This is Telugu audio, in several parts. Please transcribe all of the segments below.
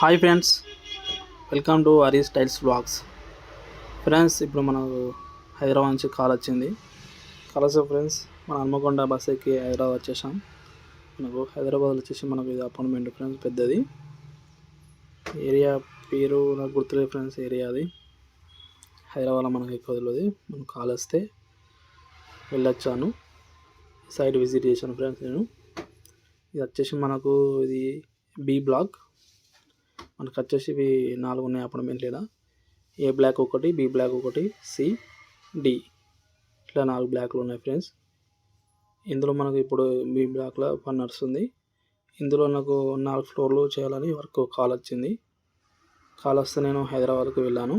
Hi friends, welcome to Haris tiles vlogs. Friends, ఇప్పుడు మనకు హైదరాబాద్ నుంచి కాల్ వచ్చింది. కలస ఫ్రెండ్స్, మన హన్మకొండ బస్ ఎక్కి హైదరాబాద్ వచ్చేసాం. మనకు హైదరాబాద్ వచ్చేసి మనకు ఇది అపార్ట్మెంట్ ఫ్రెండ్స్, పెద్దది ఏరియా. పేరు నాకు గుర్తులేదు ఫ్రెండ్స్, ఏరియా అది హైదరాబాద్లో మనకు ఎక్కువ తెలియదు. మనం కాల్ వస్తే వెళ్ళొచ్చాను, సైట్ విజిట్ చేశాను ఫ్రెండ్స్. నేను ఇది వచ్చేసి మనకు ఇది బి బ్లాక్. మనకు వచ్చేసి ఇవి 4 ఉన్నాయి అపార్ట్మెంట్లు. ఇలా ఏ బ్లాక్ ఒకటి, బి బ్లాక్ ఒకటి, సి, డి, ఇట్లా 4 బ్లాక్లు ఉన్నాయి ఫ్రెండ్స్. ఇందులో మనకు ఇప్పుడు బి బ్లాక్లో పని నడుస్తుంది. ఇందులో నాకు 4 ఫ్లోర్లు చేయాలని వర్క్ కాల్ వచ్చింది. కాల్ వస్తే నేను హైదరాబాద్కు వెళ్ళాను.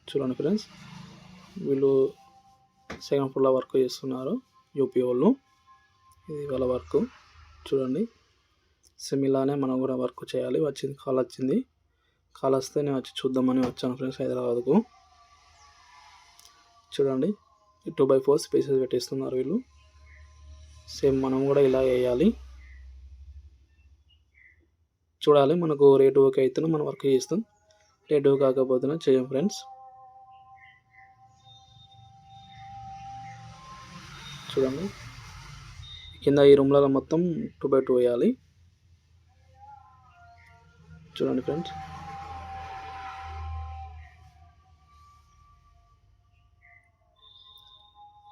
చూడండి ఫ్రెండ్స్, వీళ్ళు సెకండ్ ఫ్లోర్లో వర్క్ చేస్తున్నారు, యూపీ వాళ్ళు. ఇది వాళ్ళ వర్క్ చూడండి. సేమ్ ఇలానే మనం కూడా వర్క్ చేయాలి. కాల్ వచ్చింది. కాల్ వస్తే నేను వచ్చి చూద్దామని వచ్చాను ఫ్రెండ్స్ హైదరాబాద్కు. చూడండి, 2x4 స్పేసెస్ పెట్టిస్తున్నారు వీళ్ళు. సేమ్ మనం కూడా ఇలా వేయాలి. చూడాలి, మనకు రేటు ఓకే అయితేనే మనం వర్క్ చేస్తాం, రేటు కాకపోతేనే చేయం ఫ్రెండ్స్. చూడండి, కింద ఈ రూమ్లలో మొత్తం 2x2 వేయాలి. చూడండి ఫ్రెండ్స్,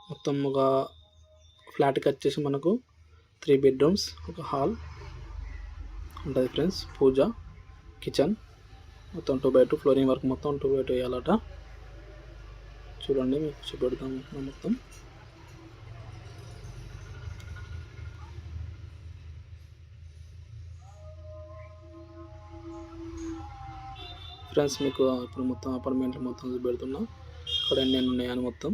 మొత్తం ఒక ఫ్లాట్కి వచ్చేసి మనకు 3 బెడ్రూమ్స్, ఒక హాల్ ఉంటుంది ఫ్రెండ్స్, పూజ, కిచెన్, మొత్తం 2x2. ఫ్లోరింగ్ వర్క్ మొత్తం 2x2 వేయాలట. చూడండి, మీకు చూపెడతాం మొత్తం. ఫ్రెండ్స్, మీకు ఇప్పుడు మొత్తం అపార్ట్మెంట్లు మొత్తం చూపెడుతున్నా, ఇక్కడ ఎన్ని ఉన్నాయని మొత్తం.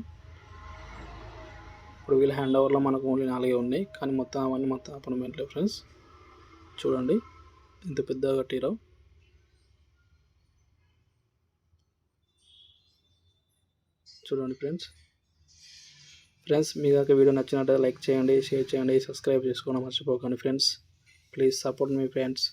ఇప్పుడు వీళ్ళ హ్యాండ్ ఓవర్లో మనకు ఓన్లీ 4 ఉన్నాయి, కానీ మొత్తం అవన్నీ మొత్తం అపార్ట్మెంట్లే ఫ్రెండ్స్. చూడండి, ఇంత పెద్దగా కట్టిరో. చూడండి ఫ్రెండ్స్. మీకు వీడియో నచ్చినట్లయితే లైక్ చేయండి, షేర్ చేయండి, సబ్స్క్రైబ్ చేసుకోవడం మర్చిపోకండి friends. Please support me friends.